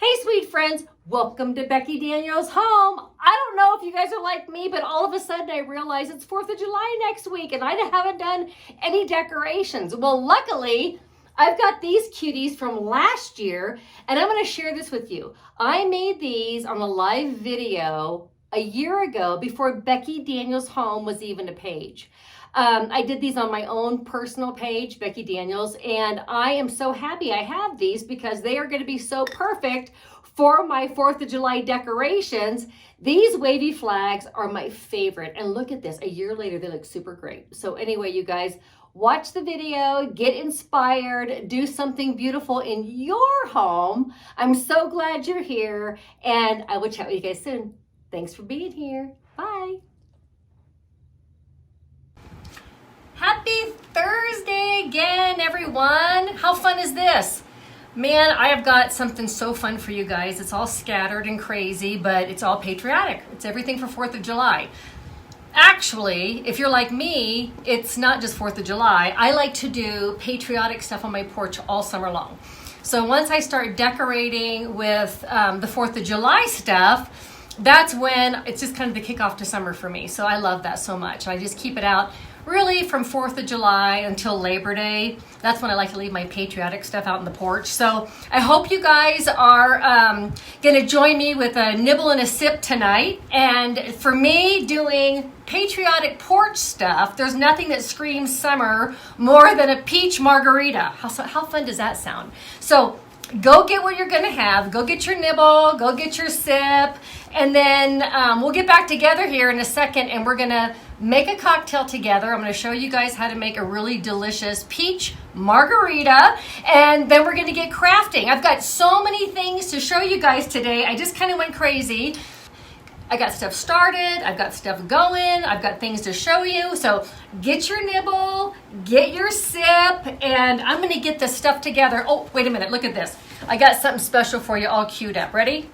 Hey, sweet friends, welcome to Becky Daniels Home. I don't know if you guys are like me, but all of a sudden I realize it's 4th of July next week and I haven't done any decorations. Well, luckily, I've got these cuties from last year and I'm going to share this with you. I made these on a live video a year ago before Becky Daniels Home was even a page. I did these on my own personal page, Becky Daniels, and I am so happy I have these because they are going to be so perfect for my 4th of July decorations. These wavy flags are my favorite, and look at this. A year later, they look super great. So anyway, you guys, watch the video, get inspired, do something beautiful in your home. I'm so glad you're here, and I will chat with you guys soon. Thanks for being here. Bye. Happy Thursday again, everyone. How fun is this? Man, I have got something so fun for you guys. It's all scattered and crazy, but it's all patriotic. It's everything for 4th of July. Actually, if you're like me, it's not just 4th of July. I like to do patriotic stuff on my porch all summer long. So once I start decorating with the 4th of July stuff, that's when it's just kind of the kickoff to summer for me. So I love that so much. I just keep it out really from 4th of July until Labor Day. That's when I like to leave my patriotic stuff out on the porch. So I hope you guys are going to join me with a nibble and a sip tonight. And for me, doing patriotic porch stuff, there's nothing that screams summer more than a peach margarita. How fun does that sound? So go get what you're going to have. Go get your nibble. Go get your sip. And then we'll get back together here in a second and we're going to make a cocktail together. I'm going to show you guys how to make a really delicious peach margarita. And then we're going to get crafting. I've got so many things to show you guys today. I just kind of went crazy. I got stuff started. I've got stuff going. I've got things to show you. So get your nibble, get your sip, and I'm going to get this stuff together. Oh, wait a minute. Look at this. I got something special for you all queued up. Ready?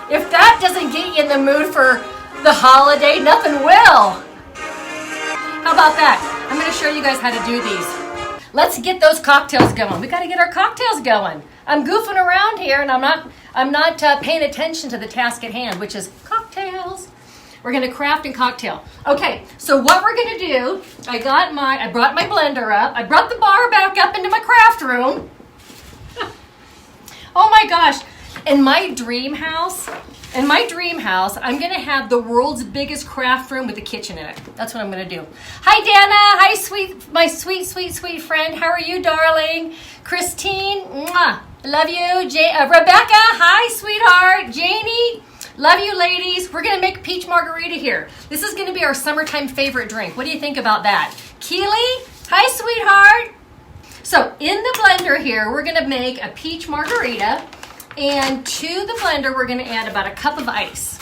If that doesn't get you in the mood for the holiday, nothing will. How about that? I'm going to show you guys how to do these. Let's get those cocktails going. We got to get our cocktails going. I'm goofing around here and I'm not paying attention to the task at hand, which is cocktails. We're going to craft and cocktail. Okay, so what we're going to do, I brought my blender up. I brought the bar back up into my craft room. Oh my gosh. In my dream house, I'm going to have the world's biggest craft room with a kitchen in it. That's what I'm going to do. Hi, Dana. Hi, my sweet friend. How are you, darling? Christine, mwah, love you. Rebecca, hi, sweetheart. Janie, love you, ladies. We're going to make peach margarita here. This is going to be our summertime favorite drink. What do you think about that? Keely, hi, sweetheart. So in the blender here, we're going to make a peach margarita. And to the blender, we're going to add about a cup of ice.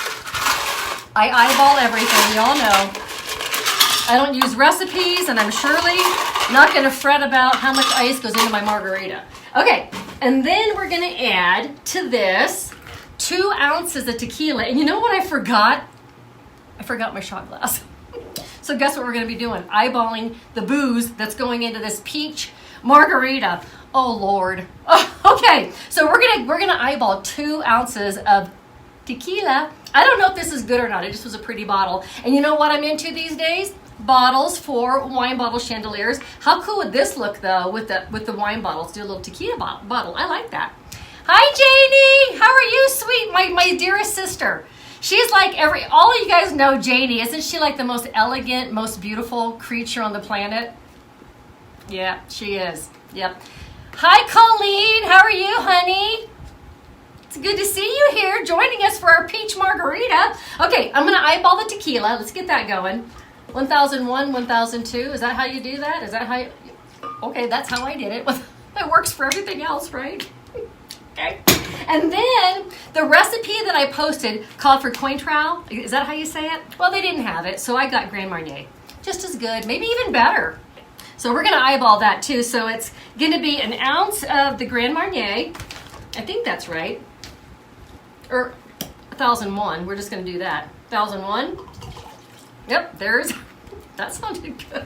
I eyeball everything, y'all know. I don't use recipes, and I'm surely not going to fret about how much ice goes into my margarita. Okay, and then we're going to add to this 2 ounces of tequila. And you know what I forgot? I forgot my shot glass. So guess what we're going to be doing? Eyeballing the booze that's going into this peach margarita. Oh Lord. Oh, okay, so we're gonna eyeball 2 ounces of tequila. I don't know if this is good or not. It just was a pretty bottle. And you know what I'm into these days? Bottles for wine bottle chandeliers. How cool would this look though with the wine bottles? Do a little tequila bottle. I like that. Hi Janie. How are you, sweet? My dearest sister. She's like all of you guys know Janie. Isn't she like the most elegant, most beautiful creature on the planet? Yeah, she is. Yep. Hi, Colleen. How are you, honey? It's good to see you here joining us for our peach margarita. Okay, I'm going to eyeball the tequila. Let's get that going. 1001, 1002. Is that how you do that? Is that how you... Okay, that's how I did it. That works for everything else, right? Okay. And then the recipe that I posted called for Cointreau. Is that how you say it? Well, they didn't have it, so I got Grand Marnier. Just as good, maybe even better. So we're going to eyeball that too. So it's going to be 1 ounce of the Grand Marnier. I think that's right. Or 1001. We're just going to do that. 1001. Yep, that sounded good.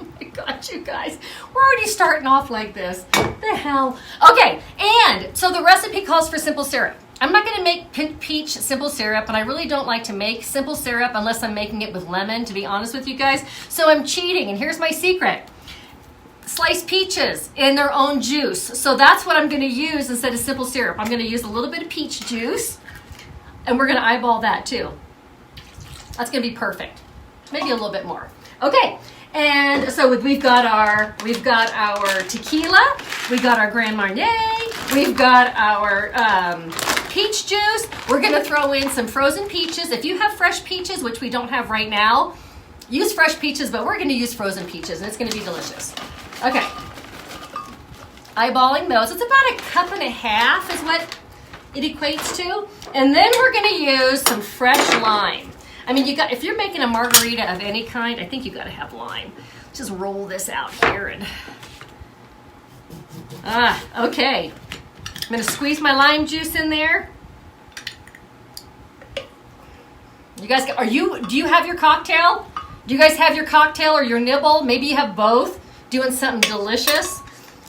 Oh my gosh, you guys, we're already starting off like this. The hell? Okay, and so the recipe calls for simple syrup. I'm not going to make peach simple syrup, and I really don't like to make simple syrup unless I'm making it with lemon, to be honest with you guys. So I'm cheating, and here's my secret. Sliced peaches in their own juice. So that's what I'm going to use instead of simple syrup. I'm going to use a little bit of peach juice, and we're going to eyeball that too. That's going to be perfect. Maybe a little bit more. Okay, and so we've got our tequila, we've got our Grand Marnier, we've got our peach juice. We're going to throw in some frozen peaches. If you have fresh peaches, which we don't have right now, use fresh peaches, but we're going to use frozen peaches, and it's going to be delicious. Okay, eyeballing those. It's about 1.5 cups is what it equates to, and then we're going to use some fresh lime. I mean, if you're making a margarita of any kind, I think you got to have lime. Just roll this out here and okay. I'm going to squeeze my lime juice in there. You guys, do you have your cocktail? Do you guys have your cocktail or your nibble? Maybe you have both, doing something delicious.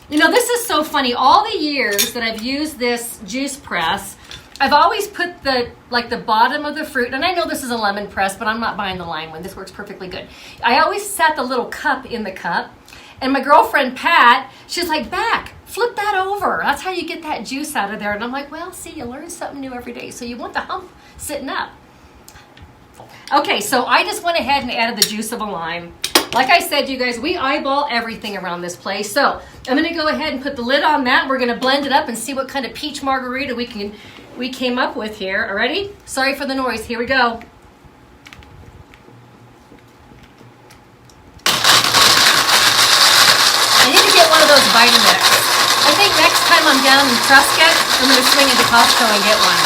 You know, this is so funny. All the years that I've used this juice press, I've always put the bottom of the fruit, and I know this is a lemon press, but I'm not buying the lime one. This works perfectly good. I always set the little cup in the cup, and my girlfriend Pat, she's like, "Back, flip that over. That's how you get that juice out of there." And I'm like, well, see, you learn something new every day. So you want the hump sitting up. Okay, so I just went ahead and added the juice of a lime. Like I said, you guys, we eyeball everything around this place. So I'm going to go ahead and put the lid on that. We're going to blend it up and see what kind of peach margarita we came up with here. All ready? Sorry for the noise. Here we go. I need to get one of those Vitamix. I think next time I'm down in Prescott, I'm going to swing into Costco and get one.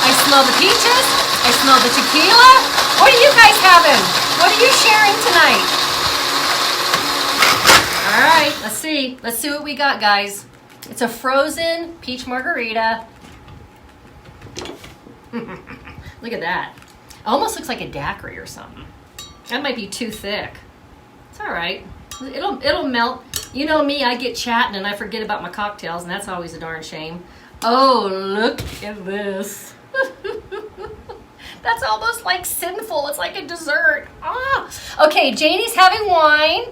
I smell the peaches. I smell the tequila. What are you guys having? What are you sharing tonight? All right, let's see. Let's see what we got, guys. It's a frozen peach margarita. Look at that. Almost looks like a daiquiri or something. That might be too thick. It's all right. It'll melt. You know me, I get chatting and I forget about my cocktails, and that's always a darn shame. Oh, look at this. That's almost like sinful. It's like a dessert. Okay, Janie's having wine.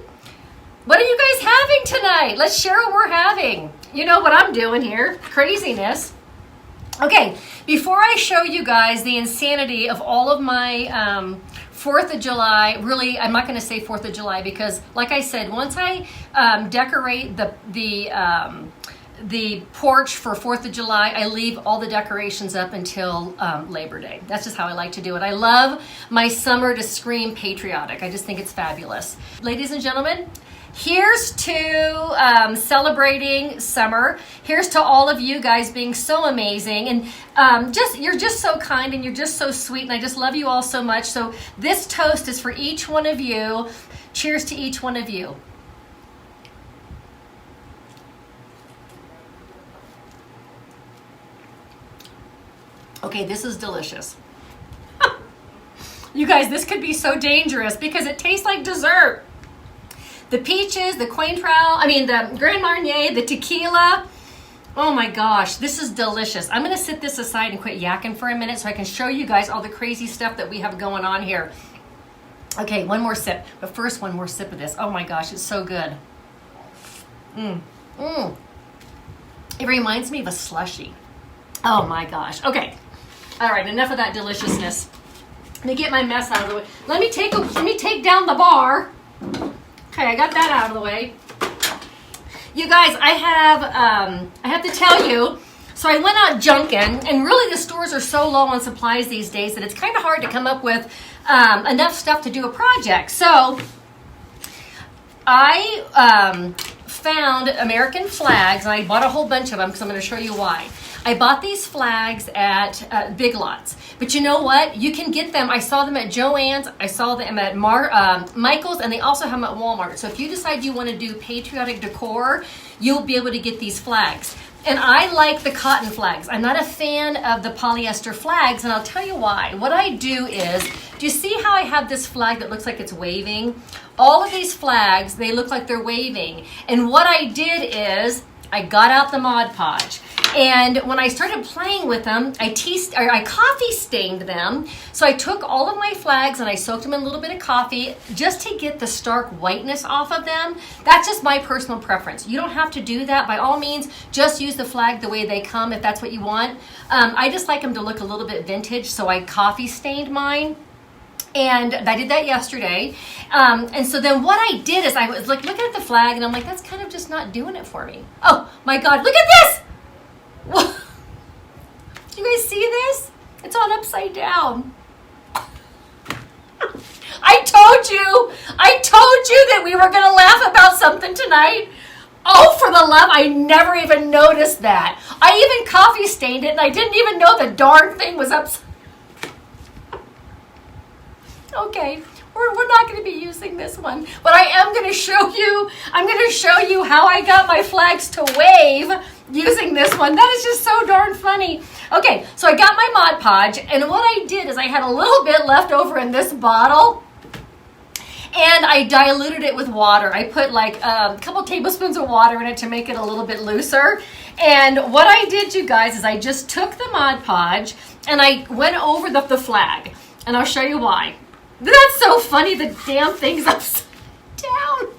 What are you guys having tonight? Let's share what we're having. You know what I'm doing here. Craziness. Okay, before I show you guys the insanity of all of my 4th of July, really, I'm not going to say 4th of July because, like I said, once I decorate the porch for 4th of July, I leave all the decorations up until Labor Day. That's just how I like to do it. I love my summer to scream patriotic. I just think it's fabulous. Ladies and gentlemen, here's to celebrating summer. Here's to all of you guys being so amazing. And you're just so kind and you're just so sweet. And I just love you all so much. So this toast is for each one of you. Cheers to each one of you. Okay, this is delicious. You guys, this could be so dangerous because it tastes like dessert. The peaches, the the Grand Marnier, the tequila. Oh my gosh, this is delicious. I'm gonna sit this aside and quit yakking for a minute so I can show you guys all the crazy stuff that we have going on here. Okay, one more sip, but first one more sip of this. Oh my gosh, it's so good. It reminds me of a slushie. Oh my gosh, okay. All right, enough of that deliciousness. Let me get my mess out of the way. Let me take down the bar. Okay, I got that out of the way. You guys, I have to tell you, so I went out junking, and really the stores are so low on supplies these days that it's kind of hard to come up with enough stuff to do a project. So I found American flags, and I bought a whole bunch of them because I'm going to show you why. I bought these flags at Big Lots, but you know what? You can get them. I saw them at Joann's. I saw them at Michael's, and they also have them at Walmart. So if you decide you want to do patriotic decor, you'll be able to get these flags. And I like the cotton flags. I'm not a fan of the polyester flags, and I'll tell you why. What I do is, do you see how I have this flag that looks like it's waving? All of these flags, they look like they're waving. And what I did is, I got out the Mod Podge. And when I started playing with them, I coffee stained them. So I took all of my flags and I soaked them in a little bit of coffee just to get the stark whiteness off of them. That's just my personal preference. You don't have to do that. By all means, just use the flag the way they come if that's what you want. I just like them to look a little bit vintage, so I coffee stained mine. And I did that yesterday. And so then what I did is I was like looking at the flag and I'm like, that's kind of just not doing it for me. Oh my God, look at this! Do you guys see this? It's on upside down. I told you that we were going to laugh about something tonight. Oh, for the love, I never even noticed that. I even coffee stained it and I didn't even know the darn thing was upside. Okay, we're not going to be using this one, but I am going to show you, I'm going to show you how I got my flags to wave using this one. That is just so darn funny. Okay, so I got my Mod Podge, and what I did is I had a little bit left over in this bottle, and I diluted it with water. I put like a couple tablespoons of water in it to make it a little bit looser. And what I did, you guys, is I just took the Mod Podge, and I went over the flag, and I'll show you why. That's so funny, the damn thing's upside down.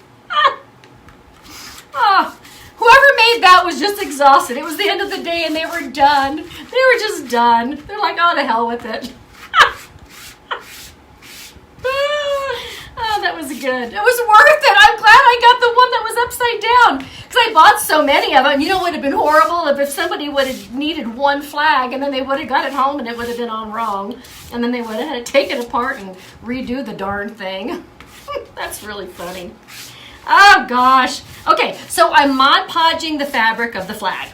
Whoever made that was just exhausted. It was the end of the day and they were done. They were just done. They're like, oh, to hell with it. Oh, that was good. It was worth it. I'm glad I got the one that was upside down because I bought so many of them. You know what would have been horrible if somebody would have needed one flag and then they would have got it home and it would have been on wrong. And then they would have had to take it apart and redo the darn thing. That's really funny. Oh, gosh. Okay, so I'm Mod Podging the fabric of the flag.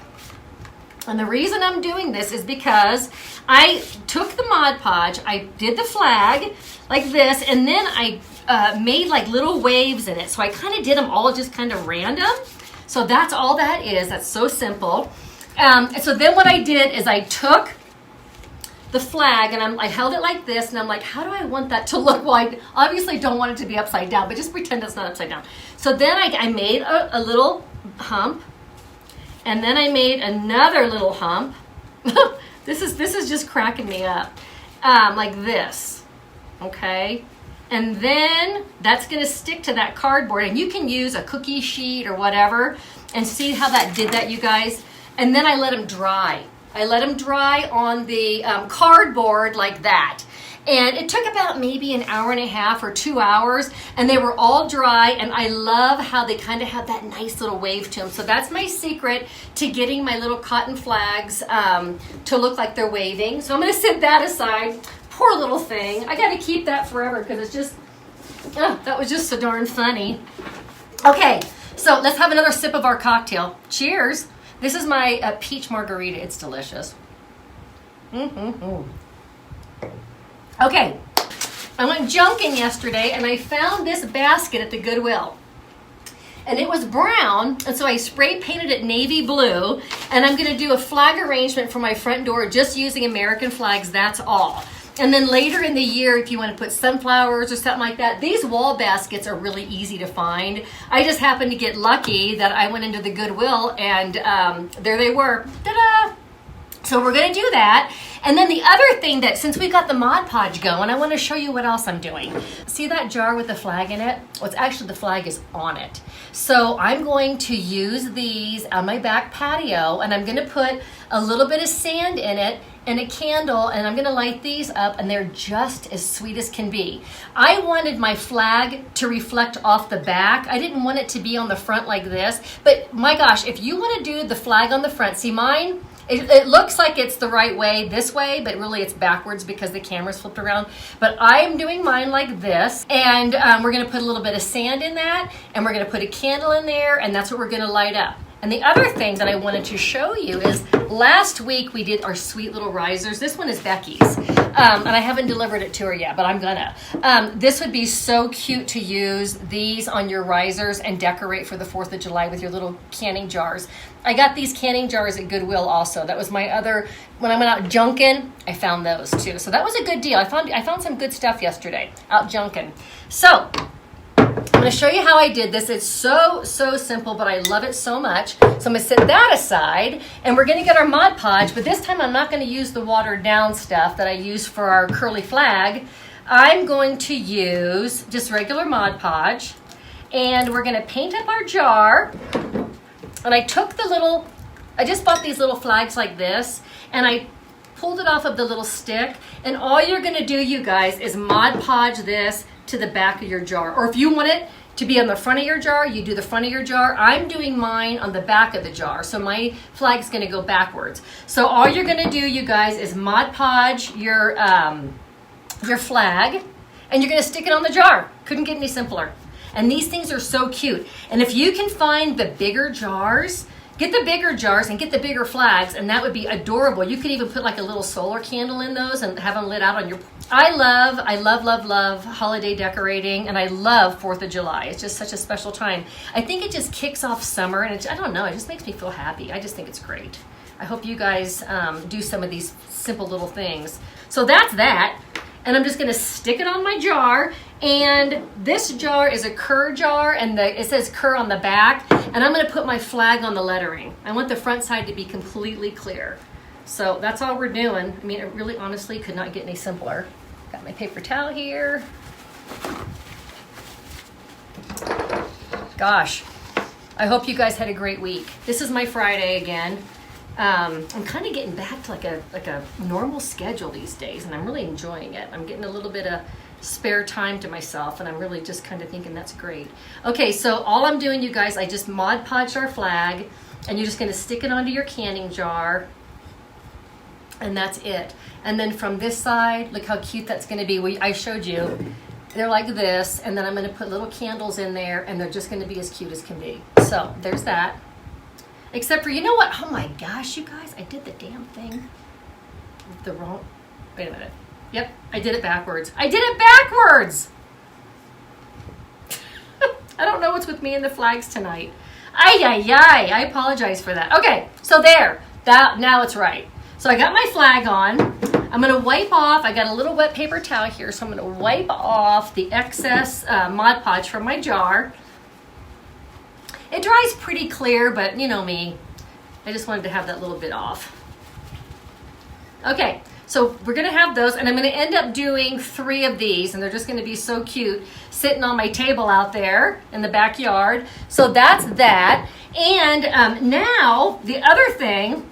And the reason I'm doing this is because I took the Mod Podge, I did the flag like this, and then I made like little waves in it. So I kind of did them all just kind of random. So that's all that is. That's so simple. And so then what I did is I took the flag and I held it like this and I'm like, how do I want that to look? Well, I obviously don't want it to be upside down, but just pretend it's not upside down. So then I made a little hump, and then I made another little hump. This is just cracking me up. Like this, okay? And then that's gonna stick to that cardboard, and you can use a cookie sheet or whatever, and see how that did that, you guys. And then I let them dry. I let them dry on the cardboard like that. And it took about maybe an hour and a half or 2 hours, and they were all dry, and I love how they kind of have that nice little wave to them. So that's my secret to getting my little cotton flags to look like they're waving. So I'm gonna set that aside. Poor little thing. I gotta keep that forever because it's just, that was just so darn funny. Okay, so let's have another sip of our cocktail. Cheers. This is my peach margarita. It's delicious. Okay, I went junking yesterday and I found this basket at the Goodwill. And it was brown, and so I spray painted it navy blue, and I'm gonna do a flag arrangement for my front door just using American flags, that's all. And then later in the year, if you want to put sunflowers or something like that, these wall baskets are really easy to find. I just happened to get lucky that I went into the Goodwill and there they were. Ta-da! So we're going to do that. And then the other thing that, since we got the Mod Podge going, I want to show you what else I'm doing. See that jar with the flag in it? Well, it's actually, the flag is on it. So I'm going to use these on my back patio, and I'm going to put a little bit of sand in it and a candle, and I'm going to light these up, and they're just as sweet as can be. I wanted my flag to reflect off the back. I didn't want it to be on the front like this, but my gosh, if you want to do the flag on the front, see mine? It looks like it's the right way, this way, but really it's backwards because the camera's flipped around. But I'm doing mine like this, and we're going to put a little bit of sand in that, and we're going to put a candle in there, and that's what we're going to light up. And the other thing that I wanted to show you is last week we did our sweet little risers. This one is Becky's, and I haven't delivered it to her yet, but I'm gonna. This would be so cute to use these on your risers and decorate for the 4th of July with your little canning jars. I got these canning jars at Goodwill also. That was my other, when I went out junking, I found those too. So that was a good deal. I found some good stuff yesterday out junking. So I'm going to show you how I did this. It's so simple, but I love it so much. So I'm going to set that aside, and we're going to get our Mod Podge, but this time I'm not going to use the watered down stuff that I use for our curly flag. I'm going to use just regular Mod Podge, and we're going to paint up our jar. And I took I just bought these little flags like this, and I pulled it off of the little stick, and all you're going to do, you guys, is Mod Podge this to the back of your jar. Or if you want it to be on the front of your jar, you do the front of your jar. I'm doing mine on the back of the jar, so my flag's going to go backwards. So all you're going to do, you guys, is Mod Podge your flag, and you're going to stick it on the jar. Couldn't get any simpler. And these things are so cute. And if you can find the bigger jars, get the bigger jars and get the bigger flags, and that would be adorable. You could even put like a little solar candle in those and have them lit out on your... I love holiday decorating, and I love 4th of July. It's just such a special time. I think it just kicks off summer, and I don't know, it just makes me feel happy. I just think it's great. I hope you guys do some of these simple little things. So that's that. And I'm just going to stick it on my jar. And this jar is a Kerr jar, and it says Kerr on the back. And I'm going to put my flag on the lettering. I want the front side to be completely clear. So that's all we're doing. I mean, it really honestly could not get any simpler. Got my paper towel here. Gosh, I hope you guys had a great week. This is my Friday again. I'm kind of getting back to like a normal schedule these days, and I'm really enjoying it. I'm getting a little bit of spare time to myself, and I'm really just kind of thinking that's great. Okay, so all I'm doing, you guys, I just Mod Podged our flag, and you're just going to stick it onto your canning jar, and that's it. And then from this side, look how cute that's going to be. I showed you. They're like this, and then I'm going to put little candles in there, and they're just going to be as cute as can be. So there's that. Except for, you know what? Oh my gosh, you guys, I did the damn thing. Wait a minute. Yep, I did it backwards. I did it backwards! I don't know what's with me and the flags tonight. I apologize for that. Okay, so there. Now it's right. So I got my flag on. I'm going to wipe off. I got a little wet paper towel here, so I'm going to wipe off the excess Mod Podge from my jar. It dries pretty clear, but you know me. I just wanted to have that little bit off. Okay, so we're going to have those, and I'm going to end up doing 3 of these, and they're just going to be so cute sitting on my table out there in the backyard. So that's that. And now the other thing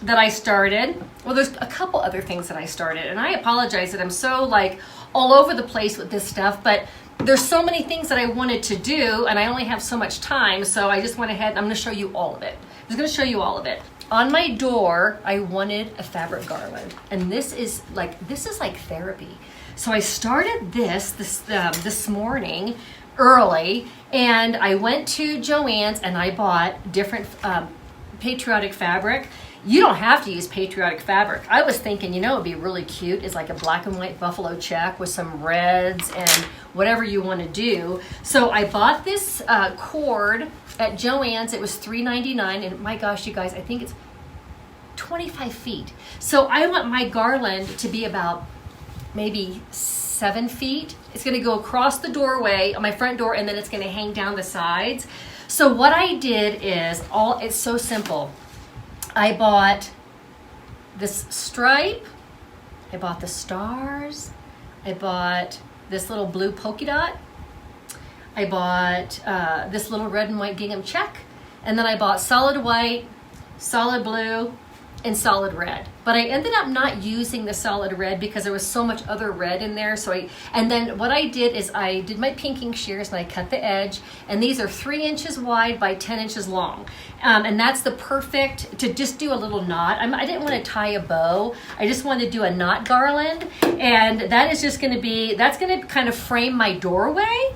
that I started, well, there's a couple other things that I started, and I apologize that I'm so like all over the place with this stuff, but there's so many things that I wanted to do, and I only have so much time, so I just went ahead. I'm going to show you all of it. I'm just going to show you all of it. On my door, I wanted a fabric garland, and this is like therapy. So I started this morning early, and I went to Joann's and I bought different patriotic fabric. You don't have to use patriotic fabric. I was thinking, it'd be really cute. It's like a black and white buffalo check with some reds and whatever you want to do. So I bought this cord at Joann's. It was $3.99, and my gosh, you guys, I think it's 25 feet. So I want my garland to be about maybe 7 feet. It's going to go across the doorway on my front door, and then it's going to hang down the sides. So what I did is it's so simple. I bought this stripe, I bought the stars, I bought this little blue polka dot, I bought this little red and white gingham check, and then I bought solid white, solid blue, and solid red. But I ended up not using the solid red because there was so much other red in there. And then what I did is I did my pinking shears and I cut the edge, and these are 3 inches wide by 10 inches long. And that's the perfect, to just do a little knot. I didn't want to tie a bow. I just wanted to do a knot garland. And that is just going to be, that's going to kind of frame my doorway.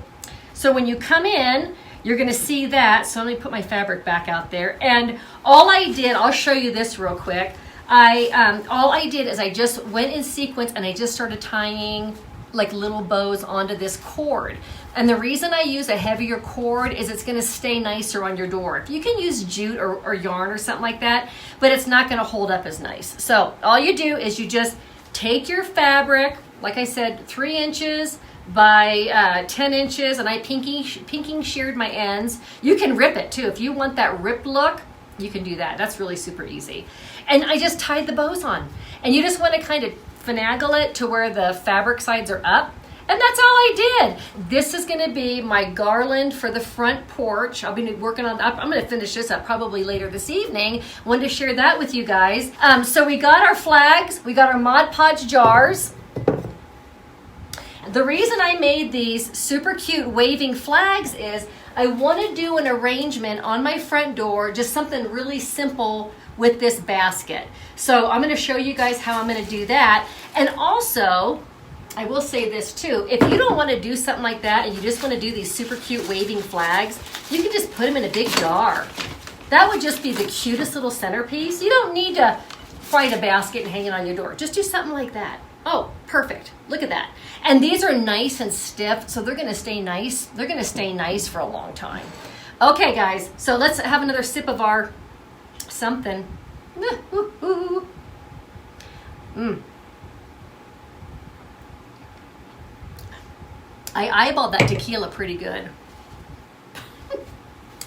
So when you come in, you're going to see that. So let me put my fabric back out there. And all I did, I'll show you this real quick. All I did is I just went in sequence and I just started tying like little bows onto this cord. And the reason I use a heavier cord is it's going to stay nicer on your door. You can use jute or yarn or something like that, but it's not going to hold up as nice. So all you do is you just take your fabric, like I said, 3 inches by 10 inches, and I pinking sheared my ends. You can rip it too. If you want that ripped look, you can do that. That's really super easy. And I just tied the bows on. And you just want to kind of finagle it to where the fabric sides are up. And that's all I did. This is going to be my garland for the front porch. I'll be working on, I'm going to finish this up probably later this evening. Wanted to share that with you guys. So we got our flags. We got our Mod Podge jars. The reason I made these super cute waving flags is I want to do an arrangement on my front door, just something really simple with this basket. So I'm going to show you guys how I'm going to do that. And also, I will say this too, if you don't want to do something like that and you just want to do these super cute waving flags, you can just put them in a big jar. That would just be the cutest little centerpiece. You don't need to find a basket and hang it on your door. Just do something like that. Oh, perfect. Look at that. And these are nice and stiff, so they're going to stay nice. They're going to stay nice for a long time. Okay, guys, so let's have another sip of our something. I eyeballed that tequila pretty good.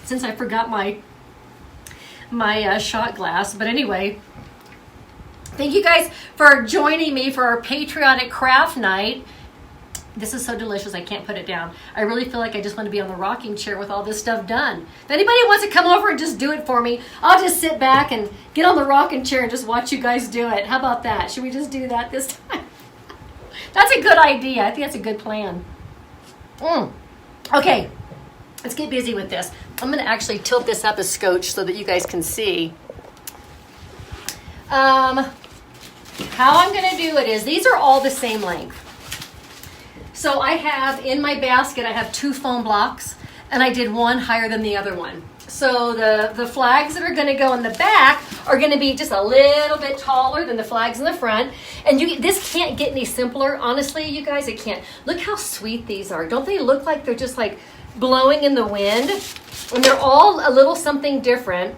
Since I forgot my shot glass. But anyway, thank you guys for joining me for our patriotic craft night. This is so delicious, I can't put it down. I really feel like I just want to be on the rocking chair with all this stuff done. If anybody wants to come over and just do it for me, I'll just sit back and get on the rocking chair and just watch you guys do it. How about that? Should we just do that this time? That's a good idea. I think that's a good plan. Okay, let's get busy with this. I'm going to actually tilt this up a scotch so that you guys can see. How I'm going to do it is, these are all the same length. So I have, in my basket, I have 2 foam blocks, and I did one higher than the other one. So the flags that are going to go in the back are going to be just a little bit taller than the flags in the front. And this can't get any simpler. Honestly, you guys, it can't. Look how sweet these are. Don't they look like they're just like blowing in the wind? And they're all a little something different.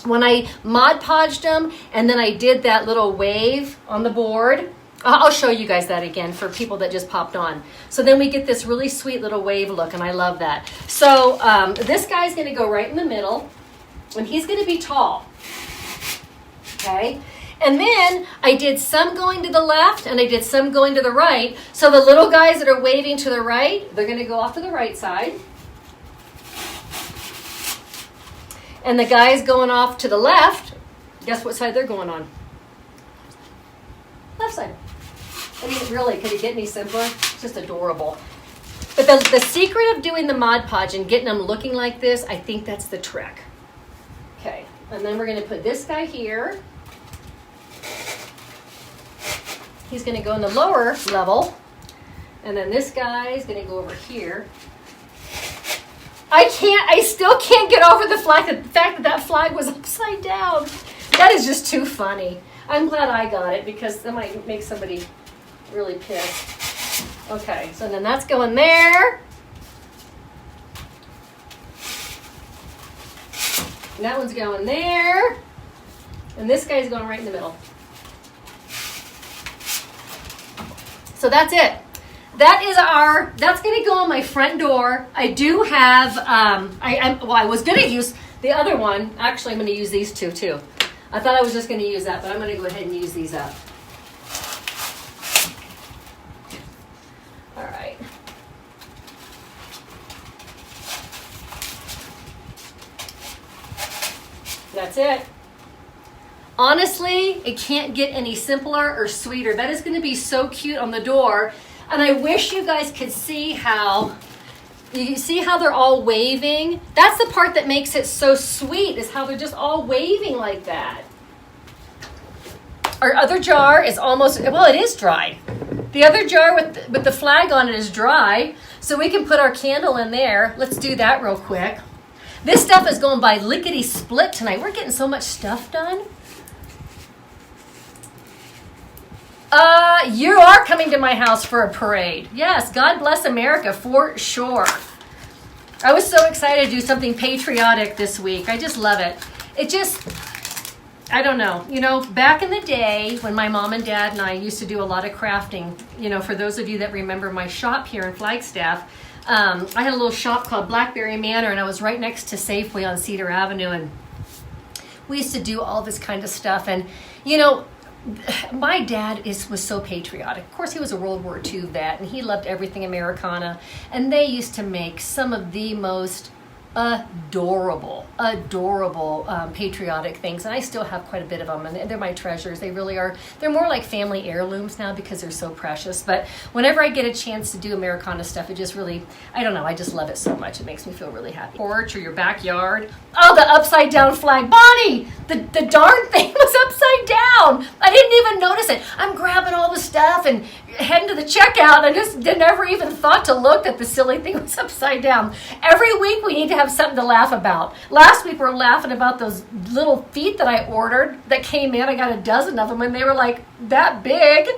When I Mod Podged them, and then I did that little wave on the board, I'll show you guys that again for people that just popped on. So then we get this really sweet little wave look, and I love that. So this guy's going to go right in the middle, and he's going to be tall. Okay? And then I did some going to the left, and I did some going to the right. So the little guys that are waving to the right, they're going to go off to the right side. And the guys going off to the left, guess what side they're going on? Left side. I mean, really, could it get any simpler? It's just adorable. But the secret of doing the Mod Podge and getting them looking like this, I think that's the trick. Okay, and then we're going to put this guy here. He's going to go in the lower level. And then this guy is going to go over here. I still can't get over the fact that flag was upside down. That is just too funny. I'm glad I got it because that might make somebody really pissed. Okay, so then that's going there. And that one's going there. And this guy's going right in the middle. So that's it. That's going to go on my front door. I do have, I was going to use the other one. Actually, I'm going to use these two too. I thought I was just going to use that, but I'm going to go ahead and use these up. All right. That's it. Honestly, it can't get any simpler or sweeter. That is going to be so cute on the door. And I wish you guys could see how, you see how they're all waving? That's the part that makes it so sweet, is how they're just all waving like that. Our other jar is almost, well, it is dry. The other jar with the flag on it is dry, so we can put our candle in there. Let's do that real quick. This stuff is going by lickety-split tonight. We're getting so much stuff done. You are coming to my house for a parade. Yes, God bless America for sure. I was so excited to do something patriotic this week. I just love it. I don't know. You know, back in the day when my mom and dad and I used to do a lot of crafting, you know, for those of you that remember my shop here in Flagstaff, I had a little shop called Blackberry Manor, and I was right next to Safeway on Cedar Avenue, and we used to do all this kind of stuff. And, you know, my dad was so patriotic. Of course, he was a World War II vet, and he loved everything Americana. And they used to make some of the most adorable patriotic things, and I still have quite a bit of them, and they're my treasures. They really are. They're more like family heirlooms now because they're so precious. But whenever I get a chance to do Americana stuff, it just really, I don't know, I just love it so much. It makes me feel really happy. Porch or your backyard. Oh, the upside down flag. Bonnie, the darn thing was upside down. I didn't even notice it. I'm grabbing all the stuff and heading to the checkout, and I just never even thought to look that the silly thing was upside down. Every week we need to have something to laugh about. Last week we were laughing about those little feet that I ordered that came in. I got a dozen of them, and they were like that big.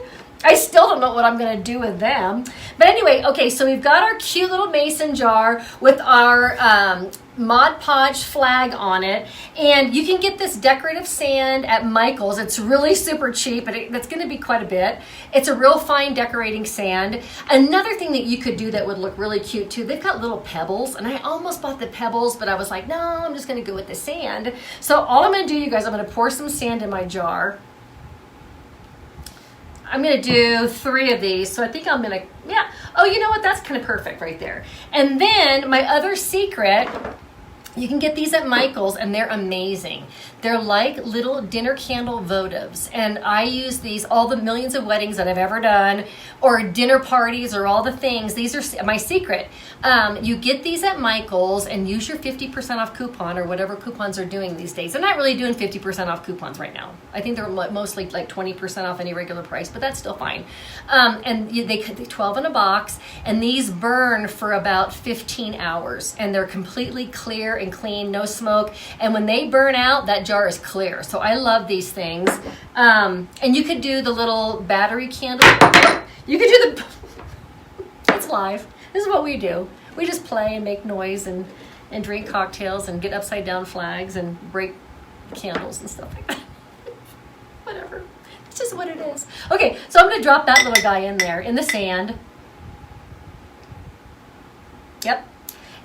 I still don't know what I'm going to do with them. But anyway, okay, so we've got our cute little mason jar with our Mod Podge flag on it. And you can get this decorative sand at Michael's. It's really super cheap, but that's going to be quite a bit. It's a real fine decorating sand. Another thing that you could do that would look really cute too, they've got little pebbles. And I almost bought the pebbles, but I was like, no, I'm just going to go with the sand. So all I'm going to do, you guys, I'm going to pour some sand in my jar. I'm going to do 3 of these. So I think I'm going to, yeah. Oh, you know what? That's kind of perfect right there. And then my other secret, you can get these at Michael's, and they're amazing. They're like little dinner candle votives. And I use these, all the millions of weddings that I've ever done, or dinner parties, or all the things. These are my secret. You get these at Michael's and use your 50% off coupon, or whatever coupons are doing these days. They're not really doing 50% off coupons right now. I think they're mostly like 20% off any regular price, but that's still fine. And they 12 in a box, and these burn for about 15 hours, and they're completely clear and clean, no smoke. And when they burn out, that jar is clear. So I love these things. And you could do the little battery candle. You could do the, it's live. This is what we do. We just play and make noise and drink cocktails and get upside down flags and break candles and stuff like that. Whatever. It's just what it is. Okay, so I'm going to drop that little guy in there in the sand. Yep.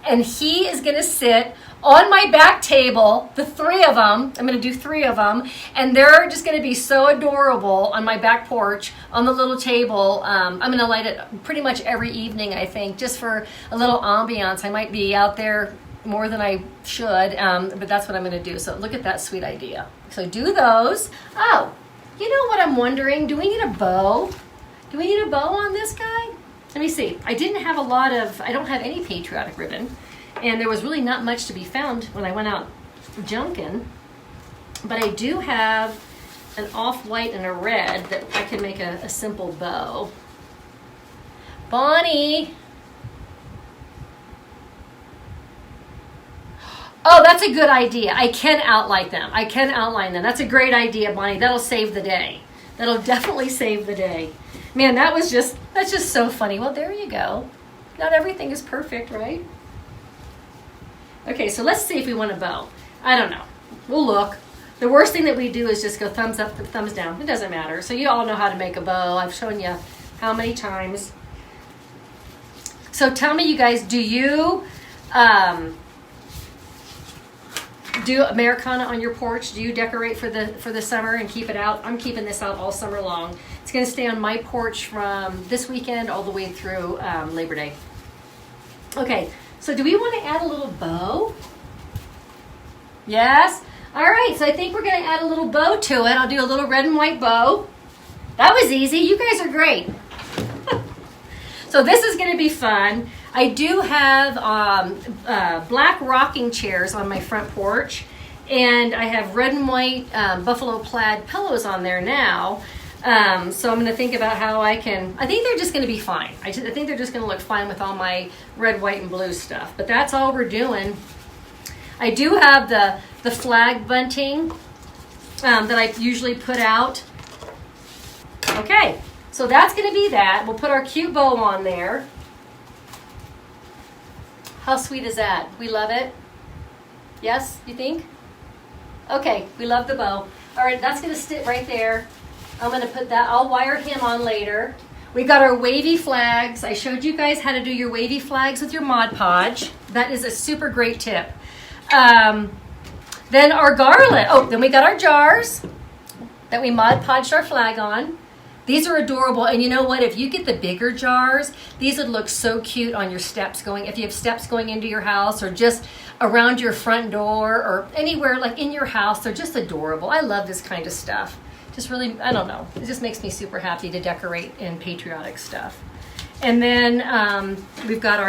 And he is going to sit on my back table, the 3 of them. I'm going to do 3 of them, and they're just going to be so adorable on my back porch on the little table. I'm going to light it pretty much every evening, I think, just for a little ambiance. I might be out there more than I should, but that's what I'm going to do. So look at that sweet idea. So do those. Oh, you know what I'm wondering? Do we need a bow? Do we need a bow on this guy? Let me see. I don't have any patriotic ribbon. And there was really not much to be found when I went out junking. But I do have an off-white and a red that I can make a simple bow. Bonnie! Oh, that's a good idea. I can outline them. That's a great idea, Bonnie. That'll save the day. That'll definitely save the day. Man, that's just so funny. Well, there you go. Not everything is perfect, right? Okay, so let's see if we want a bow. I don't know. We'll look. The worst thing that we do is just go thumbs up, thumbs down. It doesn't matter. So you all know how to make a bow. I've shown you how many times. So tell me, you guys, do you do Americana on your porch? Do you decorate for the summer and keep it out? I'm keeping this out all summer long. It's going to stay on my porch from this weekend all the way through Labor Day. Okay. So do we want to add a little bow? Yes? All right, so I think we're going to add a little bow to it. I'll do a little red and white bow. That was easy. You guys are great. So this is going to be fun. I do have black rocking chairs on my front porch, and I have red and white buffalo plaid pillows on there now. So I'm going to think about how I think they're just going to be fine. I think they're just going to look fine with all my red, white, and blue stuff. But that's all we're doing. I do have the flag bunting that I usually put out. Okay, so that's going to be that. We'll put our cute bow on there. How sweet is that? We love it. Yes, you think? Okay, we love the bow. All right, that's going to sit right there. I'm going to put that. I'll wire him on later. We got our wavy flags. I showed you guys how to do your wavy flags with your Mod Podge. That is a super great tip. Then our garland. Oh, then we got our jars that we Mod Podged our flag on. These are adorable, and you know what? If you get the bigger jars, these would look so cute on your steps if you have steps going into your house or just around your front door or anywhere like in your house. They're just adorable. I love this kind of stuff. Just really, I don't know. It just makes me super happy to decorate in patriotic stuff. And then we've got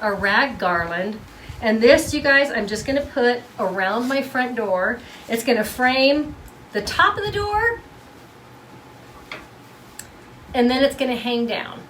our rag garland. And this, you guys, I'm just going to put around my front door. It's going to frame the top of the door, and then it's going to hang down.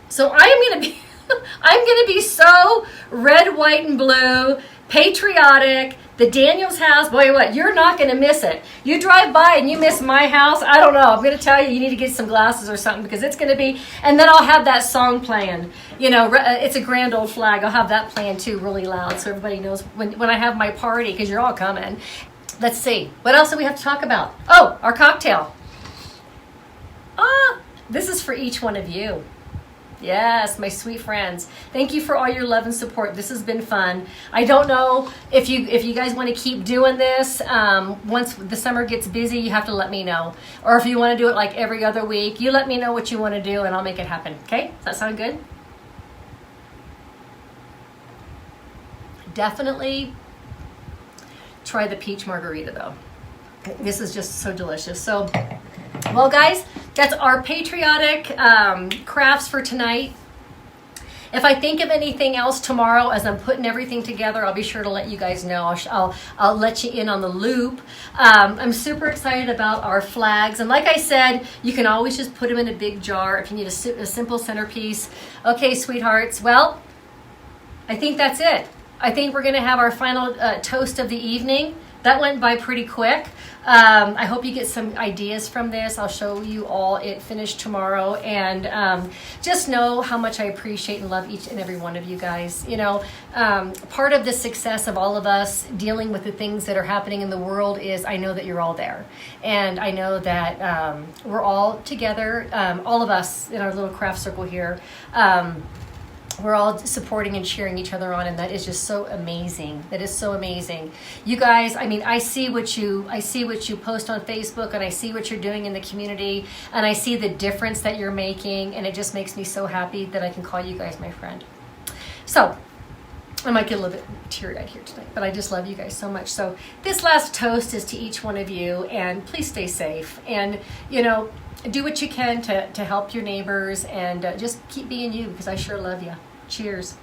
So I'm going to be so red, white, and blue, patriotic. The Daniels house, boy, what, you're not going to miss it. You drive by and you miss my house, I don't know. I'm going to tell you, you need to get some glasses or something because it's going to be, and then I'll have that song playing. You know, it's a grand old flag. I'll have that playing too really loud so everybody knows when I have my party because you're all coming. Let's see. What else do we have to talk about? Oh, our cocktail. This is for each one of you. Yes, my sweet friends. Thank you for all your love and support. This has been fun. I don't know if you guys want to keep doing this. Once the summer gets busy, you have to let me know. Or if you want to do it like every other week, you let me know what you want to do and I'll make it happen. Okay? Does that sound good? Definitely try the peach margarita though. This is just so delicious. So, well guys, that's our patriotic crafts for tonight. If I think of anything else tomorrow as I'm putting everything together, I'll be sure to let you guys know. I'll let you in on the loop. I'm super excited about our flags. And like I said, you can always just put them in a big jar if you need a simple centerpiece. Okay, sweethearts. Well, I think that's it. I think we're going to have our final toast of the evening. That went by pretty quick. I hope you get some ideas from this. I'll show you all it finished tomorrow. And just know how much I appreciate and love each and every one of you guys. You know, part of the success of all of us dealing with the things that are happening in the world is I know that you're all there. And I know that we're all together, all of us in our little craft circle here. We're all supporting and cheering each other on, and that is just so amazing. That is so amazing. You guys, I mean, I see what you post on Facebook, and I see what you're doing in the community, and I see the difference that you're making, and it just makes me so happy that I can call you guys my friend. So, I might get a little bit teary-eyed here tonight, but I just love you guys so much. So, this last toast is to each one of you, and please stay safe. And, you know, do what you can to help your neighbors and just keep being you because I sure love you. Cheers.